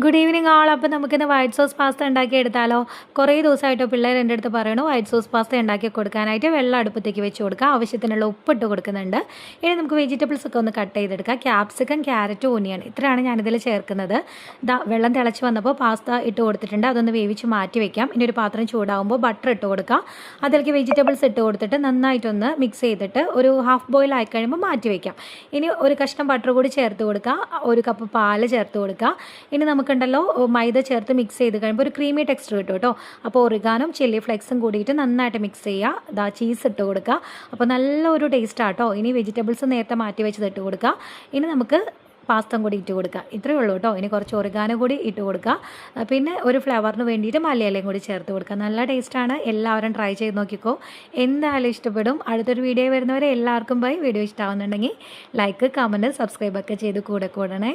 Good evening ആൾ. അപ്പോൾ നമുക്കിന്ന് white sauce pasta ഉണ്ടാക്കി എടുത്താലോ? കുറേ ദിവസമായിട്ടോ പിള്ളേർ എൻ്റെ അടുത്ത് പറയണു വൈറ്റ് സോസ് പാസ്ത ഉണ്ടാക്കി കൊടുക്കാനായിട്ട്. വെള്ളം അടുപ്പത്തേക്ക് വെച്ച് കൊടുക്കുക, ആവശ്യത്തിനുള്ള ഉപ്പിട്ട് കൊടുക്കുന്നുണ്ട്. ഇനി നമുക്ക് വെജിറ്റബിൾസ് ഒക്കെ ഒന്ന് കട്ട് ചെയ്തെടുക്കുക. ക്യാപ്സിക്കം, ക്യാരറ്റ്, ഓനിയൻ, ഇത്രയാണ് ഞാനിതിൽ ചേർക്കുന്നത്. വെള്ളം തിളച്ച് വന്നപ്പോൾ പാസ്ത ഇട്ട് കൊടുത്തിട്ടുണ്ട്, അതൊന്ന് വേവിച്ച് മാറ്റി വെക്കാം. ഇനി ഒരു പാത്രം ചൂടാകുമ്പോൾ ബട്ടർ ഇട്ട് കൊടുക്കുക, അതിലേക്ക് വെജിറ്റബിൾസ് ഇട്ട് കൊടുത്തിട്ട് നന്നായിട്ടൊന്ന് മിക്സ് ചെയ്തിട്ട് ഒരു ഹാഫ് ബോയിൽ ആയി കഴിയുമ്പോൾ മാറ്റി വയ്ക്കാം. ഇനി ഒരു കഷ്ണം ബട്ടർ കൂടി ചേർത്ത് കൊടുക്കുക, ഒരു കപ്പ് പാല് ചേർത്ത് കൊടുക്കുക. ഇനി നമുക്കുണ്ടല്ലോ മൈദ ചേർത്ത് മിക്സ് ചെയ്ത് കഴിയുമ്പോൾ ഒരു ക്രീമി ടെക്സ്ചർ കിട്ടും കേട്ടോ. അപ്പോൾ ഒറിഗാനും ചില്ലി ഫ്ലെക്സും കൂടിയിട്ട് നന്നായിട്ട് മിക്സ് ചെയ്യുക. ചീസ് ഇട്ട് കൊടുക്കുക, അപ്പോൾ നല്ലൊരു ടേസ്റ്റാണ് കേട്ടോ. ഇനി വെജിറ്റബിൾസ് നേരത്തെ മാറ്റി വെച്ചത് ഇട്ട് കൊടുക്കുക. ഇനി നമുക്ക് പാസ്ത കൂടി ഇട്ട് കൊടുക്കുക. ഇത്രയേ ഉള്ളൂ കേട്ടോ. ഇനി കുറച്ച് ഒറിഗാനോ കൂടി ഇട്ട് കൊടുക്കുക. പിന്നെ ഒരു ഫ്ലേവറിന് വേണ്ടിയിട്ട് മല്ലിയിലയും കൂടി ചേർത്ത് കൊടുക്കുക. നല്ല ടേസ്റ്റാണ്. എല്ലാവരും ട്രൈ ചെയ്ത് നോക്കിക്കോ, എന്തായാലും ഇഷ്ടപ്പെടും. അടുത്തൊരു വീഡിയോ വരുന്നവരെ എല്ലാവർക്കും ബൈ. വീഡിയോ ഇഷ്ടമാവുന്നുണ്ടെങ്കിൽ ലൈക്ക്, കമൻറ്റ്, സബ്സ്ക്രൈബ് ഒക്കെ ചെയ്ത് കൂടെ കൂടണേ.